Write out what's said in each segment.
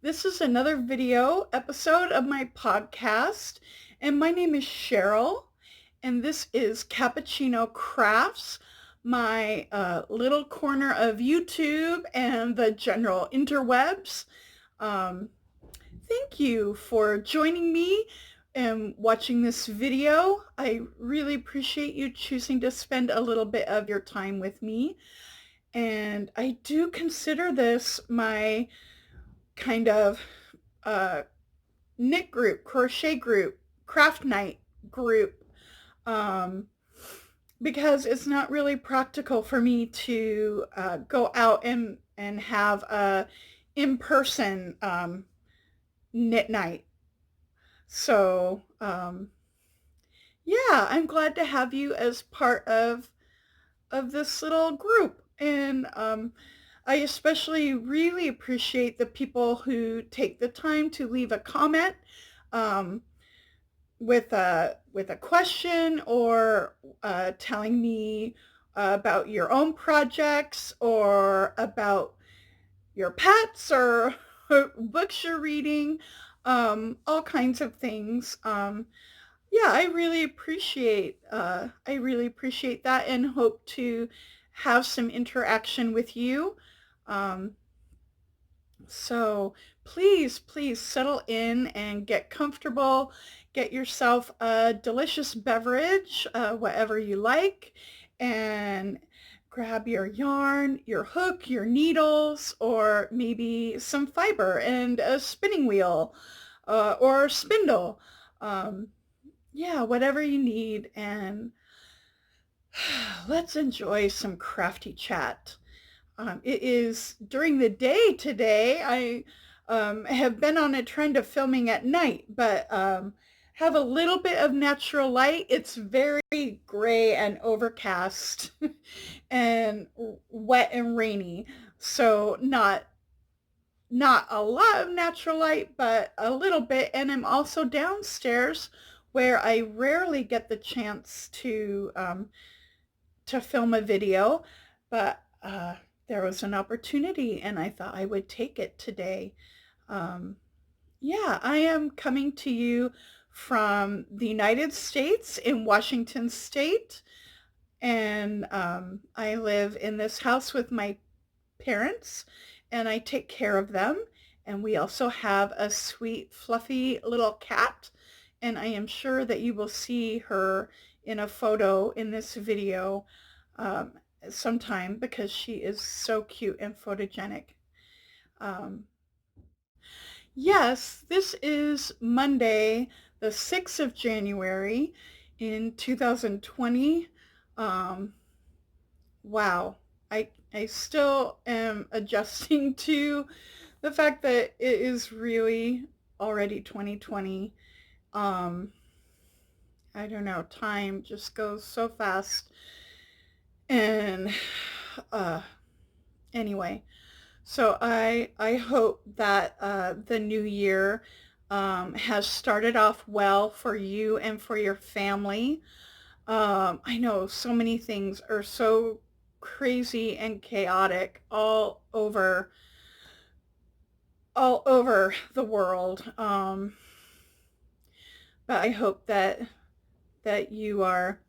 This is another video episode of my podcast, and my name is Cheryl, and this is Cappuccino Crafts, my little corner of YouTube and the general interwebs. Um, Thank you for joining me and watching this video. I really appreciate you choosing to spend a little bit of your time with me. And I do consider this my kind of uh, knit group, crochet group, craft night group, um, because it's not really practical for me to go out and have a in-person knit night. So yeah, I'm glad to have you as part of this little group. And I especially really appreciate the people who take the time to leave a comment um, with a question or telling me about your own projects or about your pets or books you're reading, all kinds of things. Yeah, I really appreciate that and hope to have some interaction with you. Um, so please settle in and get comfortable. Get yourself a delicious beverage, whatever you like, and grab your yarn, your hook, your needles, or maybe some fiber and a spinning wheel or spindle. Um, yeah, whatever you need, and let's enjoy some crafty chat. It is during the day today. I have been on a trend of filming at night, but have a little bit of natural light. It's very gray and overcast and wet and rainy, so not a lot of natural light, but a little bit. And I'm also downstairs where I rarely get the chance to film a video, but there was an opportunity and I thought I would take it today. Um, yeah, I am coming to you from the United States in Washington State, and I live in this house with my parents and I take care of them. And we also have a sweet, fluffy little cat, and I am sure that you will see her in a photo in this video um, sometime because she is so cute and photogenic. Um, yes, this is Monday, the 6th of January in 2020. Um, wow, I still am adjusting to the fact that it is really already 2020. Um, I don't know, time just goes so fast. And uh, anyway, so I hope that the new year has started off well for you and for your family. I know so many things are so crazy and chaotic all over the world. But I hope that you are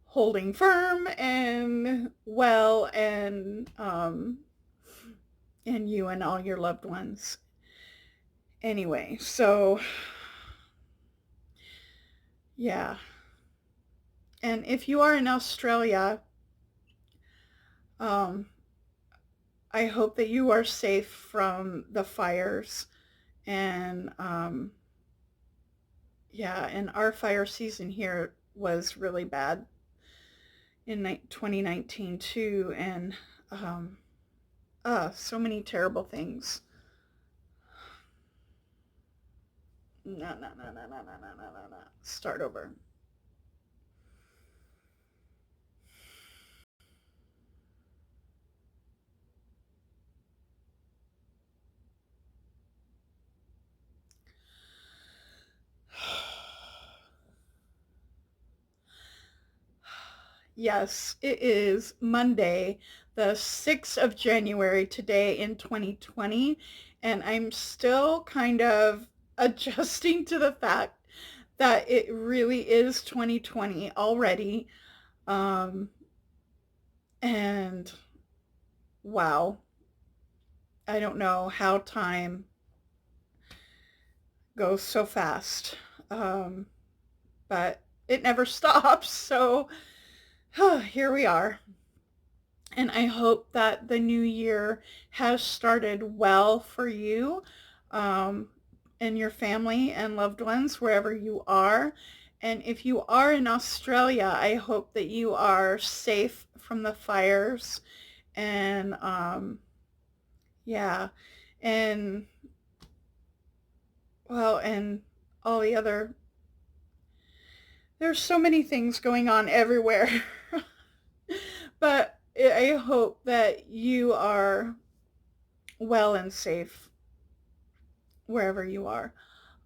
holding firm and well, and you and all your loved ones. Anyway, so yeah. And if you are in Australia, um, I hope that you are safe from the fires. And yeah, and our fire season here was really bad in 2019 too. And so many terrible things. No. Start over. Yes, it is Monday, the 6th of January today in 2020, and I'm still kind of adjusting to the fact that it really is 2020 already. Um, and wow, I don't know how time goes so fast. Um, but it never stops. So here we are. And I hope that the new year has started well for you um, and your family and loved ones wherever you are. And if you are in Australia, I hope that you are safe from the fires and yeah, and well, and all the other, there's so many things going on everywhere. But I hope that you are well and safe wherever you are.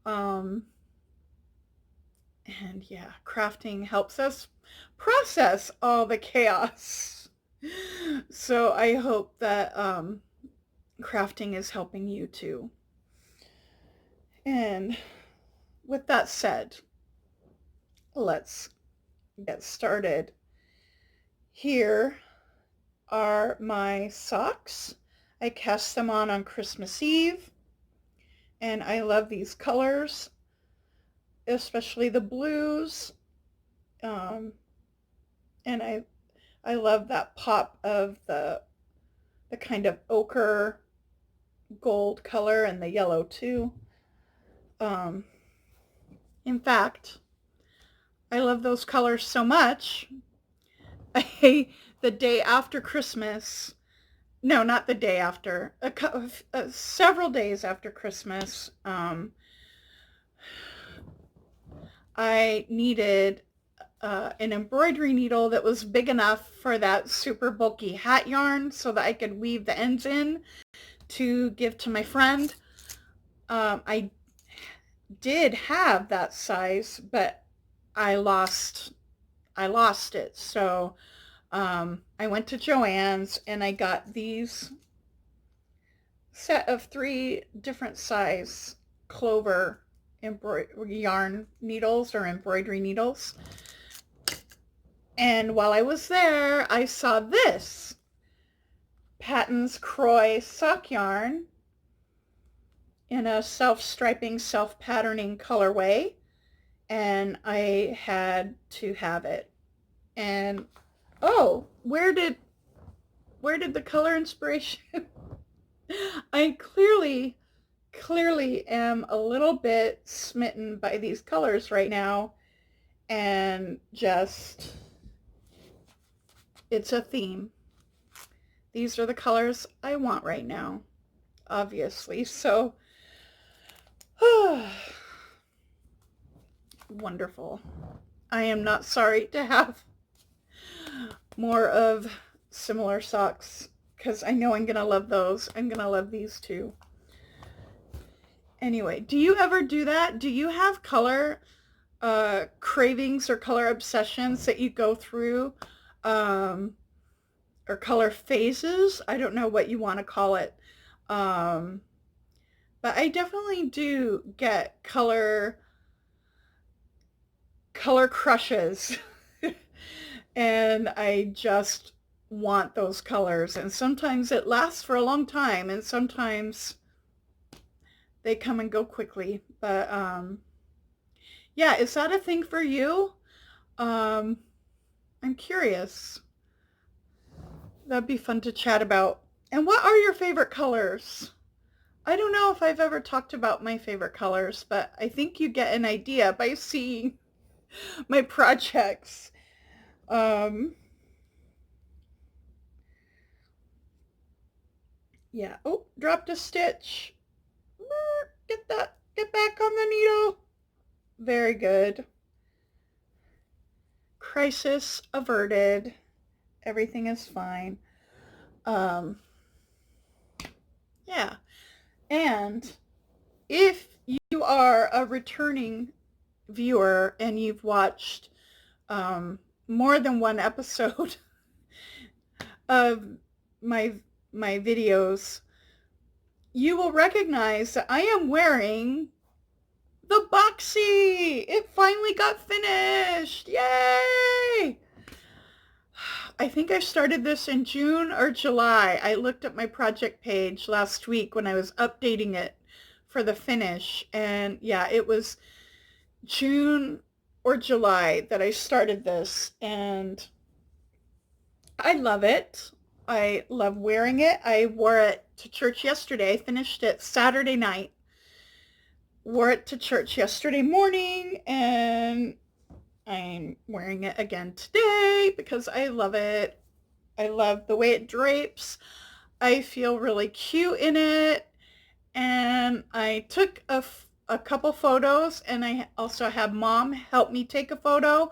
Um, and yeah, crafting helps us process all the chaos. So I hope that crafting is helping you too. And with that said, let's get started. Here are my socks. I cast them on Christmas Eve, and I love these colors, especially the blues. Um, and I love that pop of the kind of ochre gold color and the yellow too. Um, in fact, I love those colors so much. The day after Christmas, no, not the day after, several days after Christmas, I needed an embroidery needle that was big enough for that super bulky hat yarn so that I could weave the ends in to give to my friend. I did have that size, but I lost it. So I went to Joann's and I got these set of 3 different size clover yarn needles or embroidery needles. And while I was there, I saw this Patton's Croy sock yarn in a self-striping, self-patterning colorway, and I had to have it. And oh, where did the color inspiration? I clearly am a little bit smitten by these colors right now, and just, it's a theme. These are the colors I want right now, obviously. So, wonderful. I am not sorry to have more of similar socks because I know I'm going to love those. I'm going to love these too. Anyway, do you ever do that? Do you have color cravings or color obsessions that you go through? Or color phases? I don't know what you want to call it. But I definitely do get color crushes. And I just want those colors. And sometimes it lasts for a long time, and sometimes they come and go quickly. But yeah, is that a thing for you? I'm curious. That'd be fun to chat about. And what are your favorite colors? I don't know if I've ever talked about my favorite colors, but I think you get an idea by seeing my projects. Yeah. Oh, dropped a stitch. Get back on the needle. Very good. Crisis averted. Everything is fine. Yeah. And if you are a returning viewer and you've watched more than one episode of my videos, you will recognize that I am wearing the Boxy. It finally got finished. Yay! I think I started this in June or July. I looked at my project page last week when I was updating it for the finish, and yeah, it was June or July that I started this, and I love it. I love wearing it. I wore it to church yesterday. I finished it Saturday night. Wore it to church yesterday morning, and I'm wearing it again today because I love it. I love the way it drapes. I feel really cute in it. And I took a couple photos, and I also had Mom help me take a photo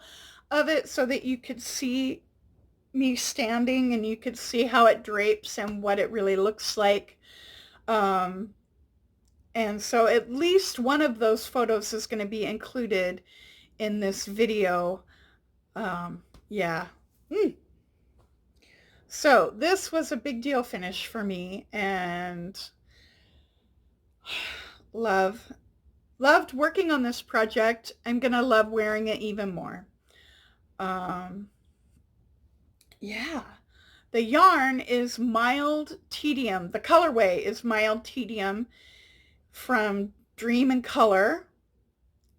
of it so that you could see me standing and you could see how it drapes and what it really looks like. And so at least one of those photos is going to be included in this video. Yeah. So this was a big deal finish for me, and loved working on this project. I'm gonna love wearing it even more. Yeah. The yarn is Mild Tedium. The colorway is Mild Tedium from Dream and Color.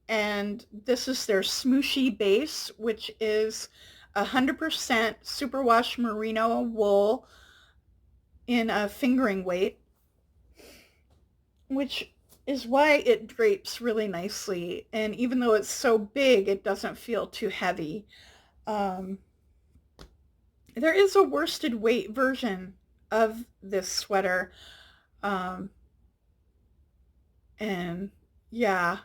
And this is their smooshy base, which is 100% superwash merino wool in a fingering weight, which is why it drapes really nicely. And even though it's so big, it doesn't feel too heavy. There is a worsted weight version of this sweater. And yeah,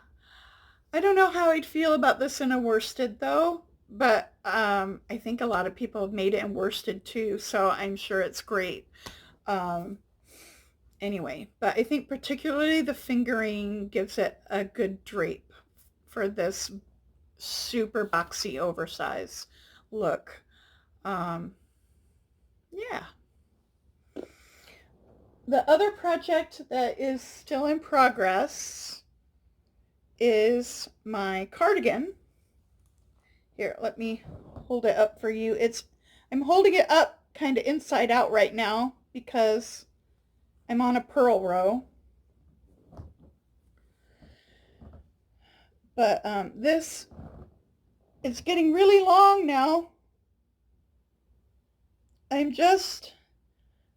I don't know how I'd feel about this in a worsted though, but I think a lot of people have made it in worsted too, so I'm sure it's great. Anyway, but I think particularly the fingering gives it a good drape for this super boxy oversize look. Yeah. The other project that is still in progress is my cardigan. Here, let me hold it up for you. I'm holding it up kind of inside out right now because I'm on a purl row. But this is getting really long now. I'm just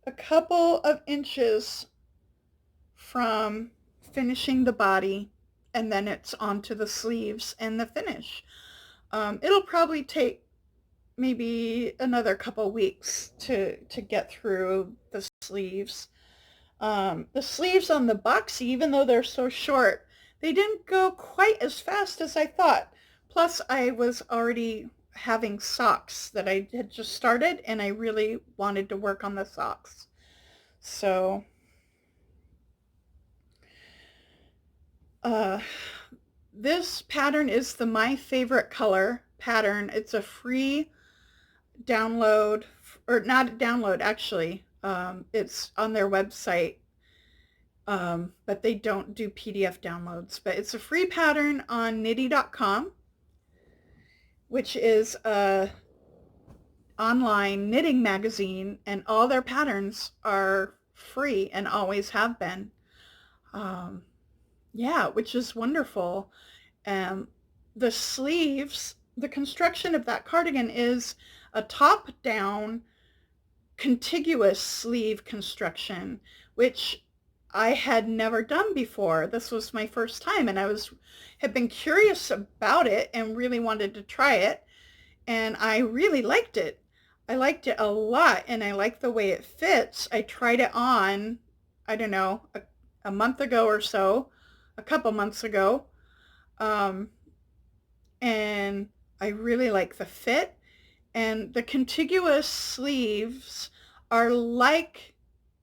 a couple of inches from finishing the body, and then it's onto the sleeves and the finish. It'll probably take maybe another couple weeks to get through the sleeves. The sleeves on the Boxy, even though they're so short, they didn't go quite as fast as I thought. Plus, I was already having socks that I had just started, and I really wanted to work on the socks. So, this pattern is the My Favorite Color pattern. It's a free download, or not a download actually. It's on their website, but they don't do PDF downloads. But it's a free pattern on knitty.com, which is a online knitting magazine, and all their patterns are free and always have been. Yeah, which is wonderful. The sleeves, the construction of that cardigan is a top-down contiguous sleeve construction, which I had never done before. This was my first time, and had been curious about it and really wanted to try it, and I really liked it. I liked it a lot, and I like the way it fits. I tried it on, I don't know, a month ago or so, a couple months ago, and I really like the fit. And the contiguous sleeves are like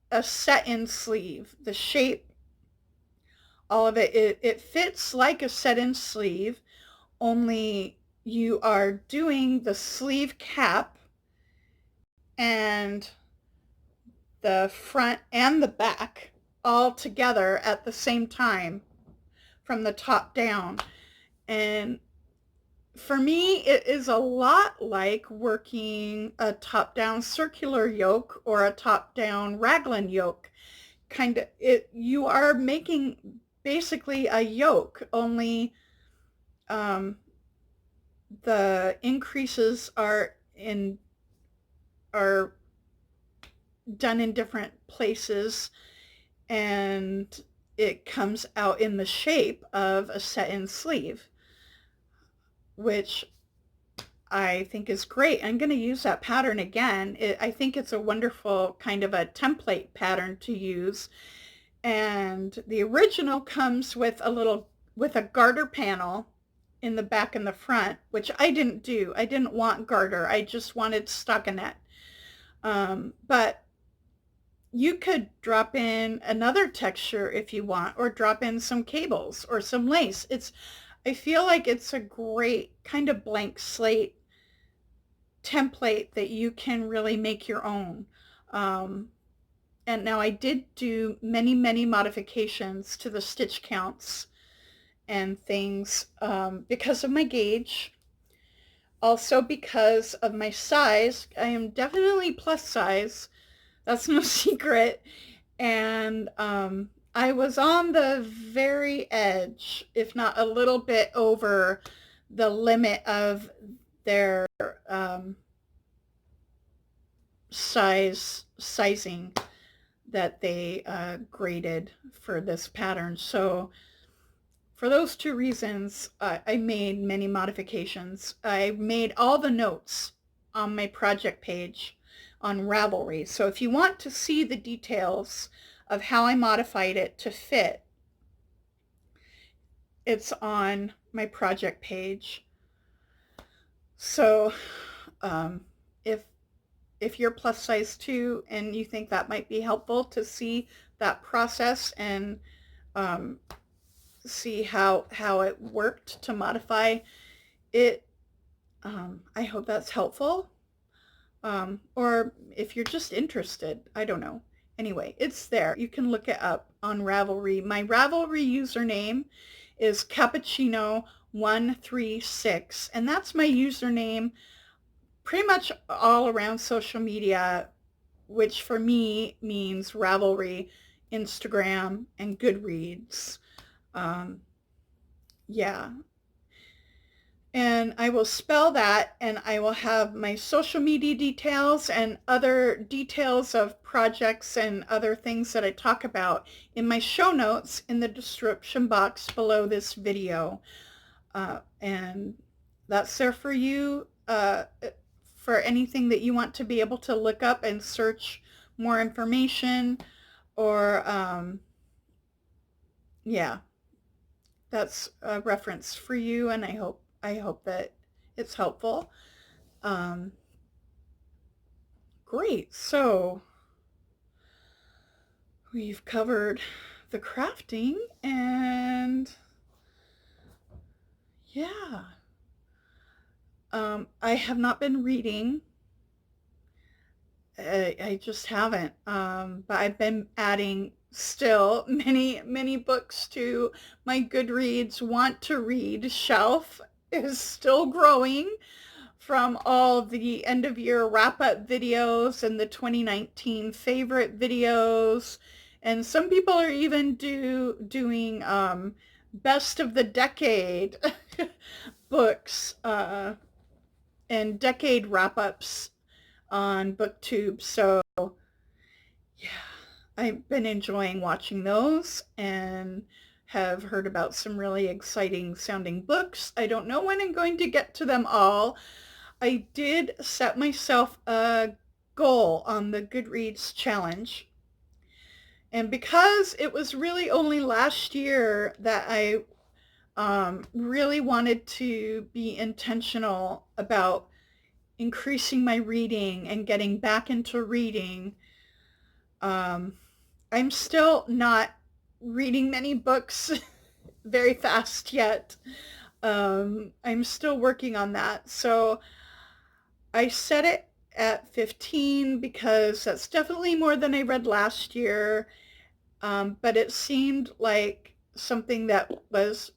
a set-in sleeve. The shape, all of it, it fits like a set-in sleeve, only you are doing the sleeve cap and the front and the back all together at the same time from the top down. And for me, it is a lot like working a top-down circular yoke or a top-down raglan yoke. You are making basically a yoke, only um, the increases are done in different places, and it comes out in the shape of a set-in sleeve, which I think is great. I'm going to use that pattern again. I think it's a wonderful kind of a template pattern to use. And the original comes with a garter panel in the back and the front, which I didn't do. I didn't want garter. I just wanted stockinette. But you could drop in another texture if you want, or drop in some cables or some lace. I feel like it's a great kind of blank slate template that you can really make your own. And now I did do many, many modifications to the stitch counts and things because of my gauge. Also because of my size. I am definitely plus size. That's no secret. And I was on the very edge, if not a little bit over the limit of their sizing that they graded for this pattern. So for those two reasons, I made many modifications. I made all the notes on my project page on Ravelry. So if you want to see the details of how I modified it to fit, it's on my project page. So if you're plus size too and you think that might be helpful to see that process and see how it worked to modify it, I hope that's helpful. Or if you're just interested, I don't know. Anyway, it's there. You can look it up on Ravelry. My Ravelry username is Cappuccino136, and that's my username pretty much all around social media, which for me means Ravelry, Instagram, and Goodreads. Yeah. And I will spell that, and I will have my social media details and other details of projects and other things that I talk about in my show notes in the description box below this video. And that's there for you for anything that you want to be able to look up and search more information, or yeah, that's a reference for you, and I hope that it's helpful. Great. So we've covered the crafting, and yeah. I have not been reading. I just haven't. But I've been adding still many, many books to my Goodreads want to read shelf. Is still growing from all the end of year wrap up videos and the 2019 favorite videos. And some people are even doing best of the decade books and decade wrap-ups on BookTube. So yeah, I've been enjoying watching those and have heard about some really exciting sounding books. I don't know when I'm going to get to them all. I did set myself a goal on the Goodreads challenge. And because it was really only last year that I really wanted to be intentional about increasing my reading and getting back into reading, I'm still not reading many books very fast yet. I'm still working on that. So I set it at 15 because that's definitely more than I read last year. But it seemed like something that was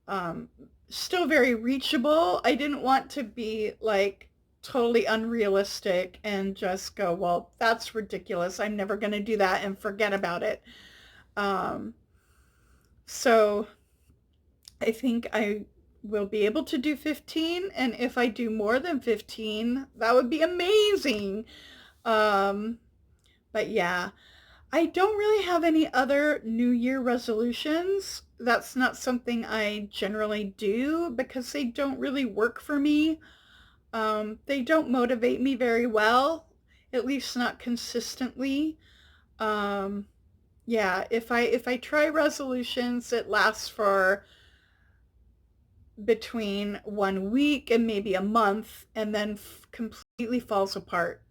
um, still very reachable. I didn't want to be like totally unrealistic and just go, well, that's ridiculous. I'm never going to do that and forget about it. Um, so I think I will be able to do 15. And if I do more than 15, that would be amazing. Um, but yeah, I don't really have any other New Year resolutions. That's not something I generally do because they don't really work for me. They don't motivate me very well, at least not consistently. Um, yeah, if I try resolutions, it lasts for between 1 week and maybe a month, and then completely falls apart.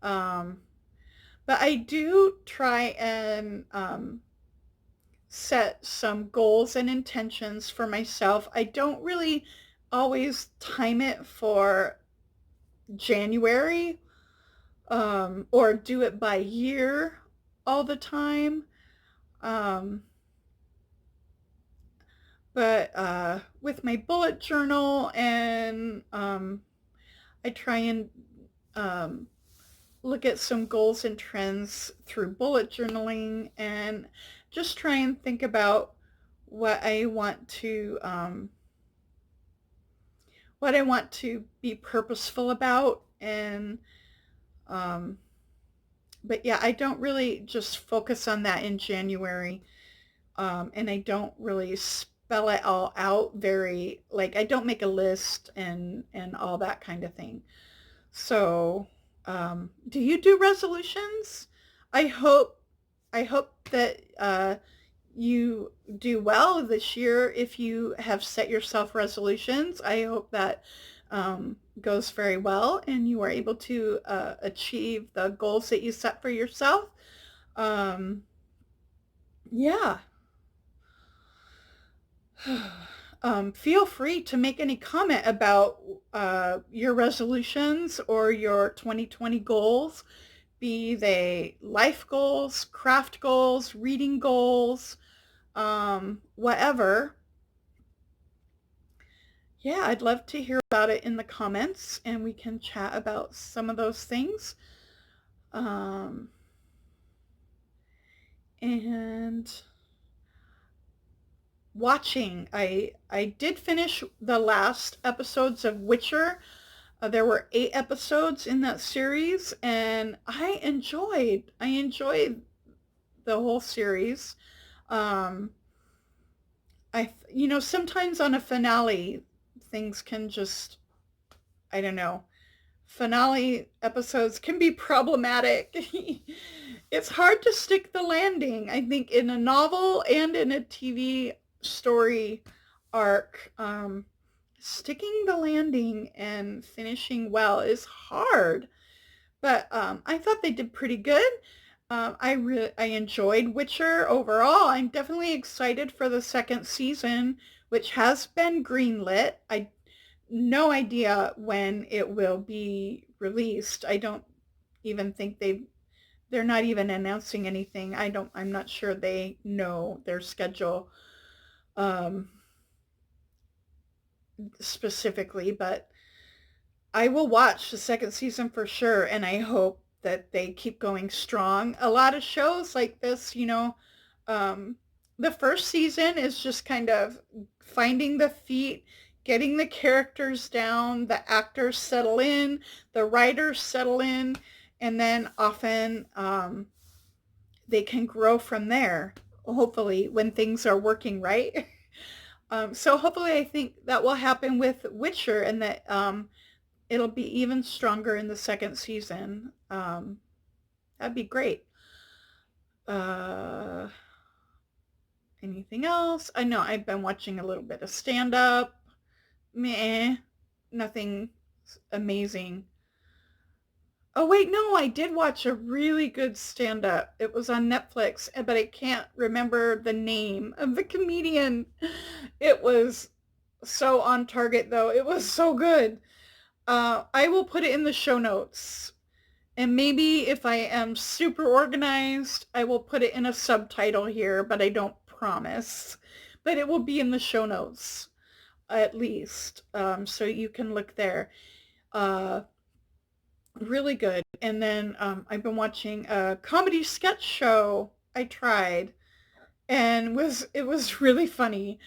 Um, but I do try and set some goals and intentions for myself. I don't really always time it for January or do it by year all the time. Um, but with my bullet journal and I try and um, look at some goals and trends through bullet journaling and just try and think about what I want to be purposeful about. And um, but yeah, I don't really just focus on that in January. And I don't really spell it all out very, like I don't make a list and all that kind of thing. So, do you do resolutions? I hope I hope that you do well this year. If you have set yourself resolutions, I hope that goes very well and you are able to achieve the goals that you set for yourself. Um, yeah. Feel free to make any comment about your resolutions or your 2020 goals, be they life goals, craft goals, reading goals, whatever. Yeah, I'd love to hear about it in the comments and we can chat about some of those things. Um, and watching, I did finish the last episodes of Witcher. There were 8 episodes in that series, and I enjoyed the whole series. Um, sometimes on a finale, things can just, I don't know, finale episodes can be problematic. It's hard to stick the landing, I think, in a novel and in a TV story arc. Sticking the landing and finishing well is hard, but I thought they did pretty good. I enjoyed Witcher overall. I'm definitely excited for the second season, which has been greenlit. I no idea when it will be released. I don't even think they're not even announcing anything. I'm not sure they know their schedule um, specifically, but I will watch the second season for sure, and I hope that they keep going strong. A lot of shows like this, um, the first season is just kind of finding the feet, getting the characters down, the actors settle in, the writers settle in, and then often they can grow from there, hopefully, when things are working right. So hopefully I think that will happen with Witcher and that it'll be even stronger in the second season. That'd be great. Uh, Anything else? I know I've been watching a little bit of stand-up. Meh. Nothing amazing. Oh wait, no, I did watch a really good stand-up. It was on Netflix, but I can't remember the name of the comedian. It was so on target though. It was so good. I will put it in the show notes. And maybe if I am super organized, I will put it in a subtitle here, but I don't promise. But it will be in the show notes at least, so you can look there. Uh, really good. And then I've been watching a comedy sketch show I tried, and it was really funny.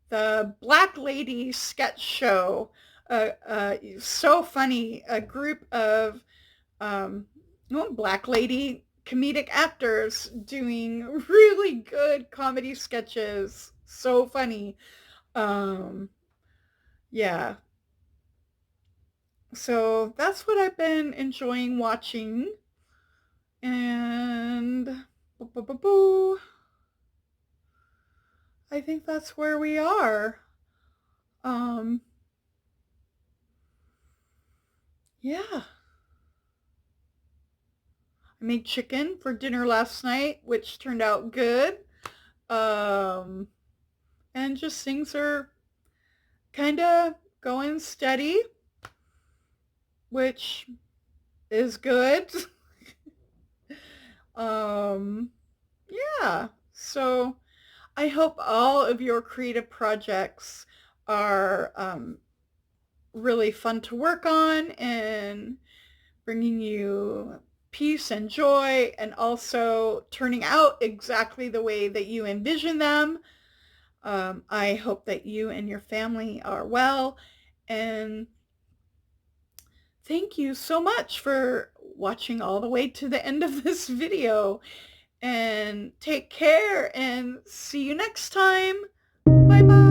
The Black Lady sketch show, so funny. A group of um, Black Lady comedic actors doing really good comedy sketches. So funny. Um, yeah. So that's what I've been enjoying watching. And I think that's where we are. Um, yeah. I made chicken for dinner last night, which turned out good. Um, and just things are kind of going steady, which is good. um, yeah. So I hope all of your creative projects are really fun to work on and bringing you peace and joy, and also turning out exactly the way that you envision them. I hope that you and your family are well, and thank you so much for watching all the way to the end of this video, and take care and see you next time. Bye bye.